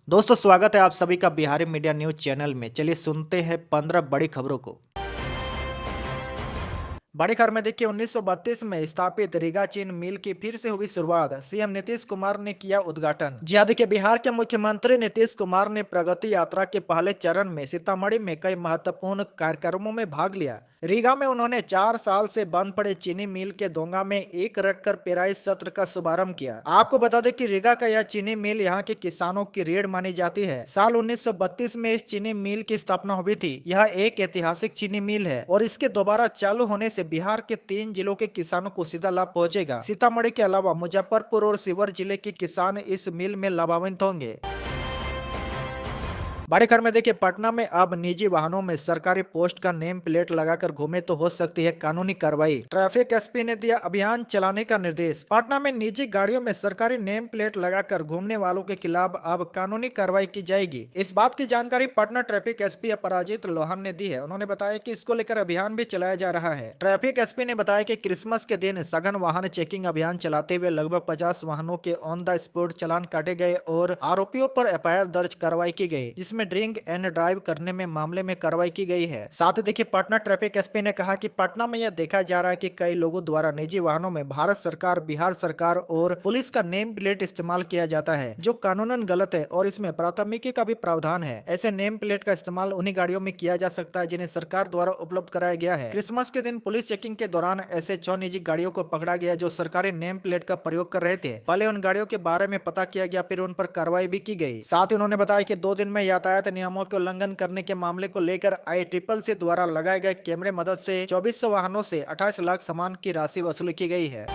दोस्तों स्वागत है आप सभी का बिहारी मीडिया न्यूज चैनल में। चलिए सुनते हैं 15 बड़ी खबरों को। बड़ी खबर में देखिए 1932 में स्थापित रीगा चीन मिल की फिर से हुई शुरुआत। सीएम नीतीश कुमार ने किया उद्घाटन। जी हाँ, देखिए बिहार के मुख्यमंत्री नीतीश कुमार ने प्रगति यात्रा के पहले चरण में सीतामढ़ी में कई महत्वपूर्ण कार्यक्रमों में भाग लिया। रीगा में उन्होंने 4 साल से बंद पड़े चीनी मिल के दोंगा में एक रखकर पेराई सत्र का शुभारंभ किया। आपको बता दें कि रीगा का यह चीनी मिल यहाँ के किसानों की रीढ़ मानी जाती है। साल 1932 में इस चीनी मिल की स्थापना हुई थी। यह एक ऐतिहासिक चीनी मिल है और इसके दोबारा चालू होने से बिहार के 3 जिलों के किसानों को सीधा लाभ पहुंचेगा। सीतामढ़ी के अलावा मुजफ्फरपुर और शिवहर जिले के किसान इस मिल में लाभान्वित होंगे। बड़ी खबर में देखिए पटना में अब निजी वाहनों में सरकारी पोस्ट का नेम प्लेट लगाकर घूमे तो हो सकती है कानूनी कार्रवाई। ट्रैफिक एसपी ने दिया अभियान चलाने का निर्देश। पटना में निजी गाड़ियों में सरकारी नेम प्लेट लगाकर घूमने वालों के खिलाफ अब कानूनी कार्रवाई की जाएगी। इस बात की जानकारी पटना ट्रैफिक एसपी अपराजित लोहान ने दी है। उन्होंने बताया कि इसको लेकर अभियान भी चलाया जा रहा है। ट्रैफिक एसपी ने बताया कि क्रिसमस के दिन सघन वाहन चेकिंग अभियान चलाते हुए लगभग 50 वाहनों के ऑन द स्पॉट चालान काटे गए और आरोपियों पर एफआईआर दर्ज कार्रवाई की गई, जिसमें ड्रिंक एंड ड्राइव करने में मामले में कार्रवाई की गई है। साथ ही देखिए पटना ट्रैफिक एसपी ने कहा कि पटना में यह देखा जा रहा है कि कई लोगों द्वारा निजी वाहनों में भारत सरकार, बिहार सरकार और पुलिस का नेम प्लेट इस्तेमाल किया जाता है, जो कानूनन गलत है और इसमें प्राथमिकी का भी प्रावधान है। ऐसे नेम प्लेट का इस्तेमाल उन्हीं गाड़ियों में किया जा सकता है जिन्हें सरकार द्वारा उपलब्ध कराया गया है। क्रिसमस के दिन पुलिस चेकिंग के दौरान ऐसे 6 निजी गाड़ियों को पकड़ा गया जो सरकारी नेम प्लेट का प्रयोग कर रहे थे। पहले उन गाड़ियों के बारे में पता किया गया, फिर उन पर कार्रवाई भी की गई। साथ ही उन्होंने बताया कि 2 दिन में यातायात नियमों के उल्लंघन करने के मामले को लेकर ICCC द्वारा लगाए गए कैमरे मदद से 2400 वाहनों से 28 लाख सामान की राशि वसूली की गई है।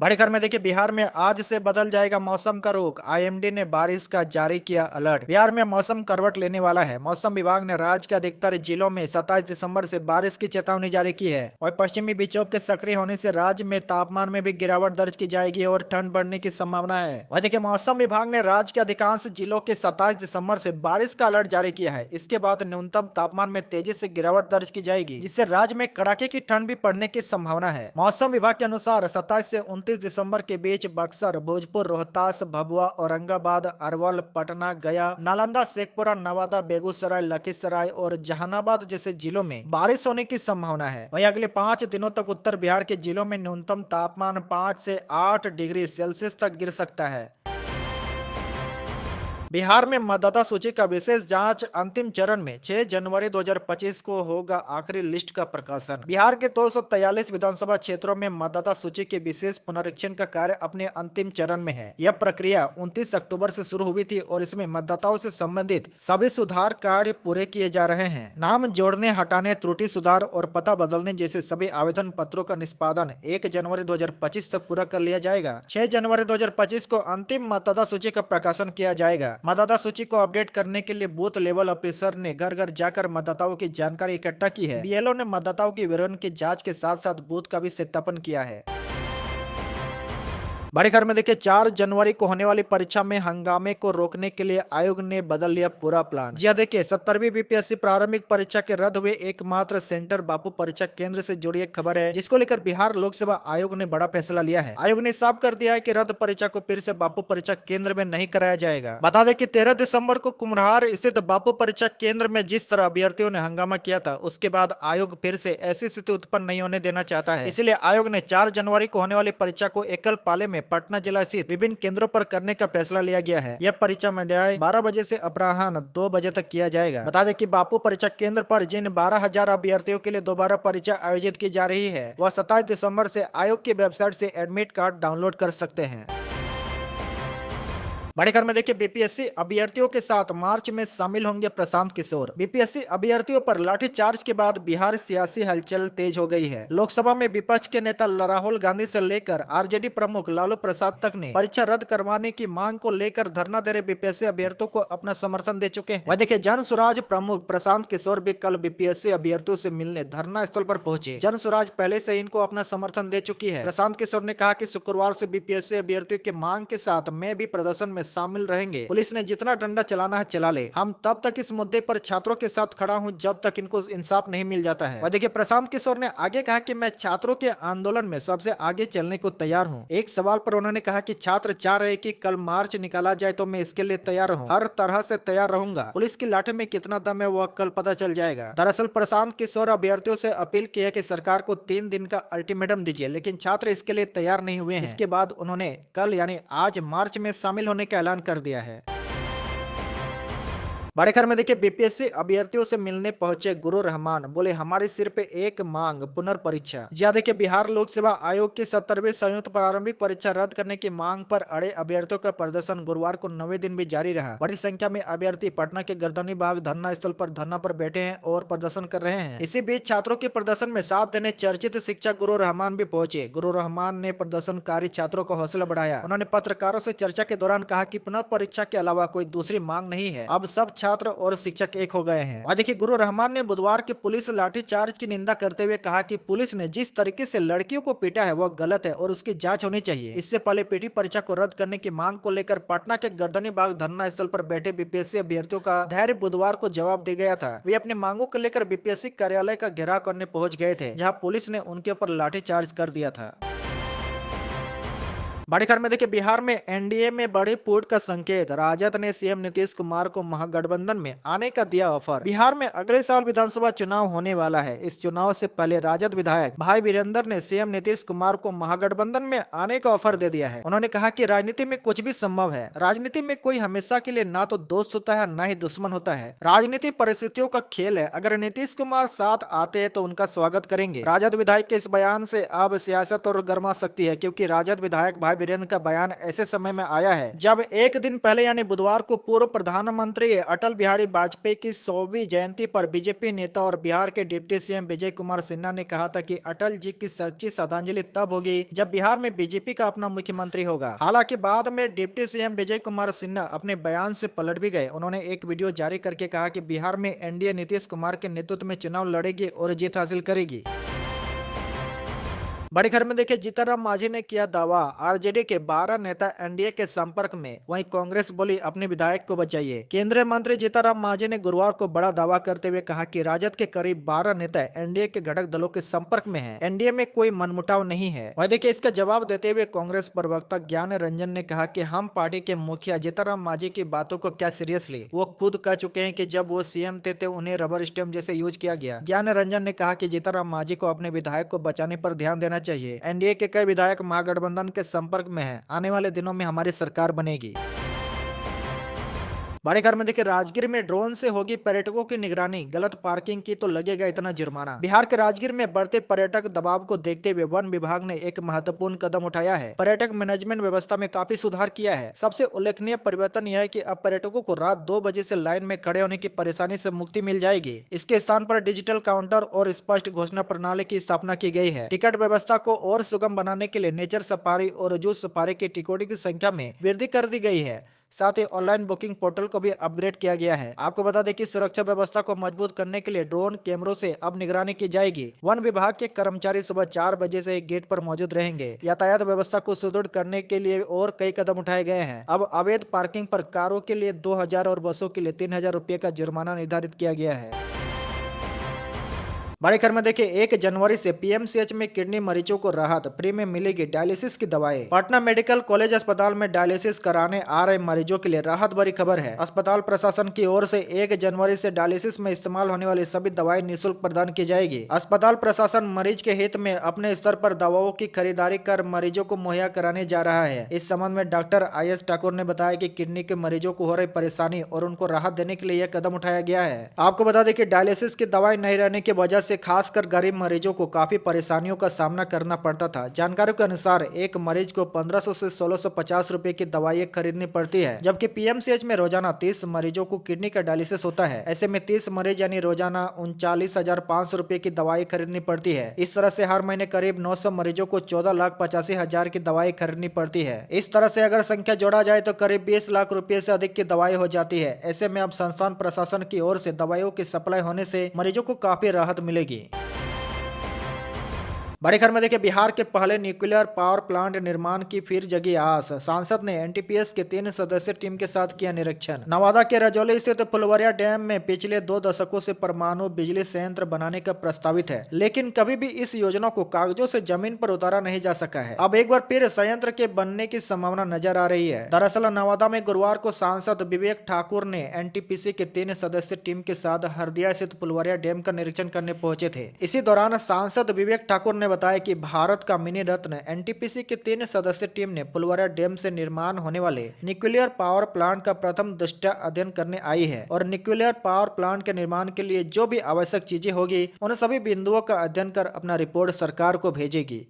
बड़ी खबर में देखिए बिहार में आज से बदल जाएगा मौसम का रुख। IMD ने बारिश का जारी किया अलर्ट। बिहार में मौसम करवट लेने वाला है। मौसम विभाग ने राज्य के अधिकतर जिलों में 27 दिसंबर से बारिश की चेतावनी जारी की है। और पश्चिमी विक्षोभ के सक्रिय होने से राज्य में तापमान में भी गिरावट दर्ज की जाएगी और ठंड बढ़ने की संभावना है। वह देखिए मौसम विभाग ने राज्य के अधिकांश जिलों के 27 दिसंबर से बारिश का अलर्ट जारी किया है। इसके बाद न्यूनतम तापमान में तेजी से गिरावट दर्ज की जाएगी, जिससे राज्य में कड़ाके की ठंड भी पड़ने की संभावना है। मौसम विभाग के अनुसार 27 से 29 दिसंबर के बीच बक्सर, भोजपुर, रोहतास, भभुआ, औरंगाबाद, अरवल, पटना, गया, नालंदा, शेखपुरा, नवादा, बेगूसराय, लखीसराय और जहानाबाद जैसे जिलों में बारिश होने की संभावना है। वहीं अगले 5 दिनों तक उत्तर बिहार के जिलों में न्यूनतम तापमान 5 से 8 डिग्री सेल्सियस तक गिर सकता है। बिहार में मतदाता सूची का विशेष जांच अंतिम चरण में 6 जनवरी 2025 को होगा आखिरी लिस्ट का प्रकाशन। बिहार के 243 विधानसभा क्षेत्रों में मतदाता सूची के विशेष पुनरीक्षण का कार्य अपने अंतिम चरण में है। यह प्रक्रिया 29 अक्टूबर से शुरू हुई थी और इसमें मतदाताओं से संबंधित सभी सुधार कार्य पूरे किए जा रहे हैं। नाम जोड़ने, हटाने, त्रुटि सुधार और पता बदलने जैसे सभी आवेदन पत्रों का निष्पादन 1 जनवरी 2025 तक पूरा कर लिया जाएगा। 6 जनवरी 2025 को अंतिम मतदाता सूची का प्रकाशन किया जाएगा। मतदाता सूची को अपडेट करने के लिए बूथ लेवल ऑफिसर ने घर घर जाकर मतदाताओं की जानकारी इकट्ठा की है। BLO ने मतदाताओं की विवरण की जांच के साथ साथ बूथ का भी सत्यापन किया है। बड़ी खबर में देखिए 4 जनवरी को होने वाली परीक्षा में हंगामे को रोकने के लिए आयोग ने बदल लिया पूरा प्लान। जी देखिए 17वीं BPSC प्रारंभिक परीक्षा के रद्द हुए एकमात्र सेंटर बापू परीक्षा केंद्र से जुड़ी एक खबर है, जिसको लेकर बिहार लोक सेवा आयोग ने बड़ा फैसला लिया है। आयोग ने साफ कर दिया है कि रद्द परीक्षा को फिर से बापू परीक्षा केंद्र में नहीं कराया जाएगा। बता दें कि 13 दिसंबर को कुम्हरार स्थित बापू परीक्षा केंद्र में जिस तरह अभ्यर्थियों ने हंगामा किया था, उसके बाद आयोग फिर से ऐसी स्थिति उत्पन्न नहीं होने देना चाहता है। इसलिए आयोग ने 4 जनवरी को होने वाली परीक्षा को एकल पाले में पटना जिला स्थित विभिन्न केंद्रों पर करने का फैसला लिया गया है। यह परीक्षा मध्याह्न 12 बजे से अपराह्न 2 बजे तक किया जाएगा। बता दें कि बापू परीक्षा केंद्र पर जिन 12,000 अभ्यर्थियों के लिए दोबारा परीक्षा आयोजित की जा रही है, वह 27 दिसंबर से आयोग की वेबसाइट से एडमिट कार्ड डाउनलोड कर सकते हैं। बड़ी खबर में देखिए BPSC अभ्यर्थियों के साथ मार्च में शामिल होंगे प्रशांत किशोर। BPSC अभ्यर्थियों पर लाठीचार्ज के बाद बिहार सियासी हलचल तेज हो गई है। लोकसभा में विपक्ष के नेता राहुल गांधी से लेकर RJD प्रमुख लालू प्रसाद तक ने परीक्षा रद्द करवाने की मांग को लेकर धरना दे रहे BPSC अभ्यर्थियों को अपना समर्थन दे चुके हैं। वह देखिए जन स्वराज प्रमुख प्रशांत किशोर भी कल BPSC अभ्यर्थियों से मिलने धरना स्थल पर पहुंचे। जन स्वराज पहले से इनको अपना समर्थन दे चुकी है। प्रशांत किशोर ने कहा कि शुक्रवार से BPSC अभ्यर्थियों की मांग के साथ मैं भी प्रदर्शन में में शामिल रहेंगे। पुलिस ने जितना डंडा चलाना है चला ले, हम तब तक इस मुद्दे पर छात्रों के साथ खड़ा हूं जब तक इनको इंसाफ नहीं मिल जाता है। और देखिए प्रशांत किशोर ने आगे कहा कि मैं छात्रों के आंदोलन में सबसे आगे चलने को तैयार हूं। एक सवाल पर उन्होंने कहा कि छात्र चाह रहे कि कल मार्च निकाला जाए तो मैं इसके लिए तैयार हूं, हर तरह से तैयार रहूंगा। पुलिस की लाठी में कितना दम है वह कल पता चल जाएगा। दरअसल प्रशांत किशोर अभ्यर्थियों से अपील की है कि सरकार को 3 दिन का अल्टीमेटम दीजिए, लेकिन छात्र इसके लिए तैयार नहीं हुए हैं। इसके बाद उन्होंने कल यानी आज मार्च में शामिल होने का ऐलान कर दिया है। बड़े खबर में देखिए बीपीएससी अभ्यर्थियों से मिलने पहुंचे गुरु रहमान, बोले हमारी सिर्फ एक मांग पुनर्परीक्षा। जी देखिए बिहार लोक सेवा आयोग की 70वीं संयुक्त प्रारंभिक परीक्षा रद्द करने की मांग पर अड़े अभ्यर्थियों का प्रदर्शन गुरुवार को 9वें दिन भी जारी रहा। बड़ी संख्या में अभ्यर्थी पटना के गर्दनी बाग धरना स्थल पर धरना पर बैठे हैं और प्रदर्शन कर रहे हैं। इसी बीच छात्रों के प्रदर्शन में साथ देने चर्चित शिक्षक गुरु रहमान भी पहुंचे। गुरु रहमान ने प्रदर्शनकारी छात्रों को हौसला बढ़ाया। उन्होंने पत्रकारों से चर्चा के दौरान कहा कि पुनर्परीक्षा के अलावा कोई दूसरी मांग नहीं है, अब सब छात्र और शिक्षक एक हो गए हैं। और देखिए गुरु रहमान ने बुधवार के पुलिस लाठीचार्ज की निंदा करते हुए कहा कि पुलिस ने जिस तरीके से लड़कियों को पीटा है वह गलत है और उसकी जांच होनी चाहिए। इससे पहले पीटी परीक्षा को रद्द करने की मांग को लेकर पटना के गर्दनी बाग धरना स्थल पर बैठे बीपीएससी अभ्यर्थियों का धैर्य बुधवार को जवाब दे गया था। वे अपनी मांगों को लेकर बीपीएससी कार्यालय का घेराव करने पहुंच गए थे, जहां पुलिस ने उनके ऊपर लाठीचार्ज कर दिया था। बड़ी खबर में देखिए बिहार में एनडीए में बड़े फूट का संकेत, राजद ने सीएम नीतीश कुमार को महागठबंधन में आने का दिया ऑफर। बिहार में अगले साल विधानसभा चुनाव होने वाला है। इस चुनाव से पहले राजद विधायक भाई वीरेंद्र ने सीएम नीतीश कुमार को महागठबंधन में आने का ऑफर दे दिया है। उन्होंने कहा कि राजनीति में कुछ भी संभव है, राजनीति में कोई हमेशा के लिए ना तो दोस्त होता है ना ही दुश्मन होता है, राजनीति परिस्थितियों का खेल है। अगर नीतीश कुमार साथ आते हैं तो उनका स्वागत करेंगे। राजद विधायक के इस बयान से अब सियासत और गर्मा सकती है, क्योंकि राजद विधायक भाई वीरेंद्र का बयान ऐसे समय में आया है जब एक दिन पहले यानी बुधवार को पूर्व प्रधानमंत्री अटल बिहारी वाजपेयी की 100वीं जयंती पर बीजेपी नेता और बिहार के डिप्टी सीएम विजय कुमार सिन्हा ने कहा था कि अटल जी की सच्ची श्रद्धांजलि तब होगी जब बिहार में बीजेपी का अपना मुख्यमंत्री होगा। हालांकि बाद में डिप्टी सीएम विजय कुमार सिन्हा अपने बयान से पलट भी गए। उन्होंने एक वीडियो जारी करके कहा कि बिहार में एनडीए नीतीश कुमार के नेतृत्व में चुनाव लड़ेगी और जीत हासिल करेगी। बड़ी खबर में देखिए जीतन राम मांझी ने किया दावा, आरजेडी के 12 नेता एनडीए के संपर्क में, वहीं कांग्रेस बोली अपने विधायक को बचाइए। केंद्रीय मंत्री जीतन राम मांझी ने गुरुवार को बड़ा दावा करते हुए कहा कि राजद के करीब 12 नेता एनडीए के घटक दलों के संपर्क में हैं। एनडीए में कोई मनमुटाव नहीं है। वहीं देखिए इसका जवाब देते हुए कांग्रेस प्रवक्ता ज्ञान रंजन ने कहा कि हम पार्टी के मुखिया जीतन राम मांझी की बातों को क्या सीरियसली, वो खुद कह चुके हैं कि जब वो सीएम थे तो उन्हें रबर स्टैंप जैसे यूज किया गया। ज्ञान रंजन ने कहा कि जीतन राम मांझी को अपने विधायक को बचाने पर ध्यान देना चाहिए। एनडीए के कई विधायक महागठबंधन के संपर्क में हैं। आने वाले दिनों में हमारी सरकार बनेगी। बड़े खबर में देखिए राजगीर में ड्रोन से होगी पर्यटकों की निगरानी, गलत पार्किंग की तो लगेगा इतना जुर्माना। बिहार के राजगीर में बढ़ते पर्यटक दबाव को देखते हुए वन विभाग ने एक महत्वपूर्ण कदम उठाया है। पर्यटक मैनेजमेंट व्यवस्था में काफी सुधार किया है। सबसे उल्लेखनीय परिवर्तन यह है कि अब पर्यटकों को रात 2 बजे से लाइन में खड़े होने की परेशानी से मुक्ति मिल जाएगी। इसके स्थान पर डिजिटल काउंटर और स्पष्ट घोषणा प्रणाली की स्थापना की गई है। टिकट व्यवस्था को और सुगम बनाने के लिए नेचर सफारी और जू सफारी की टिकटों की संख्या में वृद्धि कर दी गई है। साथ ही ऑनलाइन बुकिंग पोर्टल को भी अपग्रेड किया गया है। आपको बता दें कि सुरक्षा व्यवस्था को मजबूत करने के लिए ड्रोन कैमरों से अब निगरानी की जाएगी। वन विभाग के कर्मचारी सुबह 4 बजे से गेट पर मौजूद रहेंगे। यातायात व्यवस्था को सुदृढ़ करने के लिए और कई कदम उठाए गए हैं। अब अवैध पार्किंग पर कारों के लिए 2000 और बसों के लिए 3000 रुपये का जुर्माना निर्धारित किया गया है। बड़े खबर में देखिए 1 जनवरी से पीएमसीएच में किडनी मरीजों को राहत, फ्री में मिलेगी डायलिसिस की दवाएं। पटना मेडिकल कॉलेज अस्पताल में डायलिसिस कराने आ रहे मरीजों के लिए राहत भरी खबर है। अस्पताल प्रशासन की ओर से 1 जनवरी से डायलिसिस में इस्तेमाल होने वाली सभी दवाएं निःशुल्क प्रदान की जाएगी। अस्पताल प्रशासन मरीज के हित में अपने स्तर पर दवाओं की खरीदारी कर मरीजों को मुहैया कराने जा रहा है। इस संबंध में डॉक्टर IS ठाकुर ने बताया कि किडनी के मरीजों को हो रही परेशानी और उनको राहत देने के लिए यह कदम उठाया गया है। आपको बता दें कि डायलिसिस की दवाएं नहीं रहने की वजह से खासकर गरीब मरीजों को काफी परेशानियों का सामना करना पड़ता था। जानकारियों के अनुसार एक मरीज को 1500 से 1650 रुपए की दवाएं खरीदनी पड़ती है, जबकि पीएमसीएच में रोजाना 30 मरीजों को किडनी का डायलिसिस होता है। ऐसे में 30 मरीज यानी रोजाना 39,500 रुपए की दवाई खरीदनी पड़ती है। इस तरह से हर महीने करीब 900 मरीजों को 14,85,000 की दवाई खरीदनी पड़ती है। इस तरह से अगर संख्या जोड़ा जाए तो करीब 20 लाख रुपए से अधिक की दवाई हो जाती है। ऐसे में अब संस्थान प्रशासन की ओर से दवाइयों की सप्लाई होने से मरीजों को काफी राहत मिलेगी। बड़ी खबर में देखिए, बिहार के पहले न्यूक्लियर पावर प्लांट निर्माण की फिर जगी आस। सांसद ने एनटीपीएस के 3 सदस्य टीम के साथ किया निरीक्षण। नवादा के रजौली स्थित फुलवरिया डैम में पिछले 2 दशकों से परमाणु बिजली संयंत्र बनाने का प्रस्तावित है, लेकिन कभी भी इस योजना को कागजों से जमीन पर उतारा नहीं जा सका है। अब एक बार फिर संयंत्र के बनने की संभावना नजर आ रही है। दरअसल नवादा में गुरुवार को सांसद विवेक ठाकुर ने एनटीपीसी के 3 सदस्य टीम के साथ हरदिया स्थित फुलवरिया डैम का निरीक्षण करने पहुंचे थे। इसी दौरान सांसद विवेक ठाकुर ने बताया कि भारत का मिनी रत्न एनटीपीसी की 3 सदस्य टीम ने फुलवारा डैम से निर्माण होने वाले न्यूक्लियर पावर प्लांट का प्रथम दृष्टया अध्ययन करने आई है और न्यूक्लियर पावर प्लांट के निर्माण के लिए जो भी आवश्यक चीजें होगी उन सभी बिंदुओं का अध्ययन कर अपना रिपोर्ट सरकार को भेजेगी।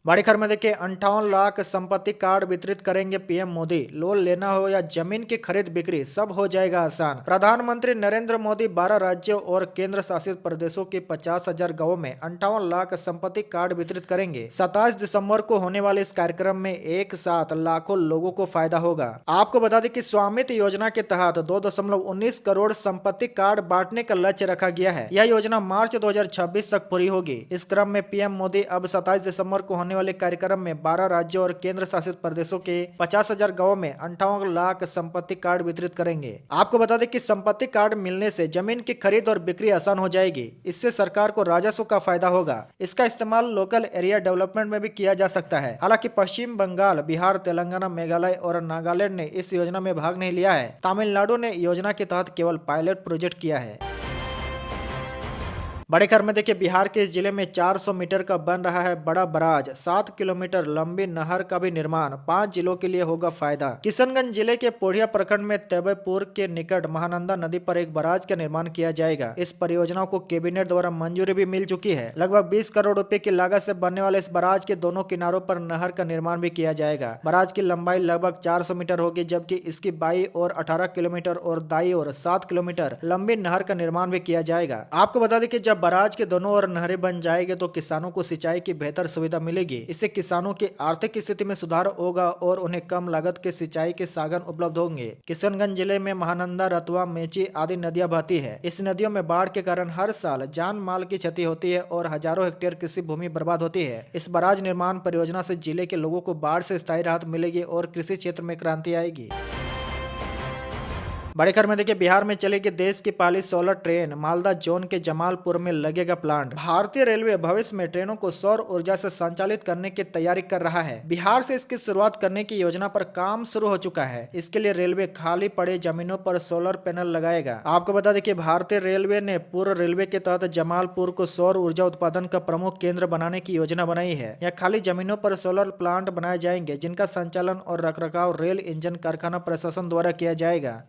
बड़ी खबर में देखिए, 58 लाख संपत्ति कार्ड वितरित करेंगे पीएम मोदी। लोन लेना हो या जमीन की खरीद बिक्री, सब हो जाएगा आसान। प्रधानमंत्री नरेंद्र मोदी 12 राज्यों और केंद्र शासित प्रदेशों के 50,000 गांवों में 58 लाख संपत्ति कार्ड वितरित करेंगे। 27 दिसंबर को होने वाले इस कार्यक्रम में एक साथ लाखों लोगों को फायदा होगा। आपको बता दें कि स्वामित्व योजना के तहत 2.19 करोड़ संपत्ति कार्ड बांटने का लक्ष्य रखा गया है। यह योजना मार्च 2026 तक पूरी होगी। इस क्रम में पीएम मोदी अब 27 दिसंबर को होने वाले कार्यक्रम में 12 राज्यों और केंद्र शासित प्रदेशों के 50,000 गांवों में 58 लाख संपत्ति कार्ड वितरित करेंगे। आपको बता दें कि संपत्ति कार्ड मिलने से जमीन की खरीद और बिक्री आसान हो जाएगी। इससे सरकार को राजस्व का फायदा होगा। इसका इस्तेमाल लोकल एरिया डेवलपमेंट में भी किया जा सकता है। हालांकि पश्चिम बंगाल, बिहार, तेलंगाना, मेघालय और नागालैंड ने इस योजना में भाग नहीं लिया है। तमिलनाडु ने योजना के तहत केवल पायलट प्रोजेक्ट किया है। बड़े खबर में देखिए, बिहार के इस जिले में 400 मीटर का बन रहा है बड़ा बराज। 7 किलोमीटर लंबी नहर का भी निर्माण 5 जिलों के लिए होगा फायदा। किशनगंज जिले के पोढ़िया प्रखंड में तैयबपुर के निकट महानंदा नदी पर एक बराज का निर्माण किया जाएगा। इस परियोजना को कैबिनेट द्वारा मंजूरी भी मिल चुकी है। लगभग 20 करोड़ रुपए की लागत से बनने वाले इस बराज के दोनों किनारों पर नहर का निर्माण भी किया जाएगा। बराज की लंबाई लगभग 400 मीटर होगी, जबकि इसकी बाई और 18 किलोमीटर और दाई और 7 किलोमीटर लंबी नहर का निर्माण भी किया जाएगा। आपको बता दें कि जब बराज के दोनों ओर नहरें बन जाएंगे तो किसानों को सिंचाई की बेहतर सुविधा मिलेगी। इससे किसानों की आर्थिक स्थिति में सुधार होगा और उन्हें कम लागत के सिंचाई के साधन उपलब्ध होंगे। किशनगंज जिले में महानंदा, रतवा, मेची आदि नदियां बहती है। इस नदियों में बाढ़ के कारण हर साल जान माल की क्षति होती है और हजारों हेक्टेयर कृषि भूमि बर्बाद होती है। इस बराज निर्माण परियोजना से जिले के लोगों को बाढ़ से स्थायी राहत मिलेगी और कृषि क्षेत्र में क्रांति आएगी। बड़ी खबर में देखिए, बिहार में चलेगी देश की पहली सोलर ट्रेन। मालदा जोन के जमालपुर में लगेगा प्लांट। भारतीय रेलवे भविष्य में ट्रेनों को सौर ऊर्जा से संचालित करने की तैयारी कर रहा है। बिहार से इसकी शुरुआत करने की योजना पर काम शुरू हो चुका है। इसके लिए रेलवे खाली पड़े जमीनों पर सोलर पैनल लगाएगा। आपको बता दें कि भारतीय रेलवे ने पूर्व रेलवे के तहत जमालपुर को सौर ऊर्जा उत्पादन का प्रमुख केंद्र बनाने की योजना बनाई है। यह खाली जमीनों पर सोलर प्लांट बनाए जाएंगे, जिनका संचालन और रखरखाव रेल इंजन कारखाना प्रशासन द्वारा किया जाएगा।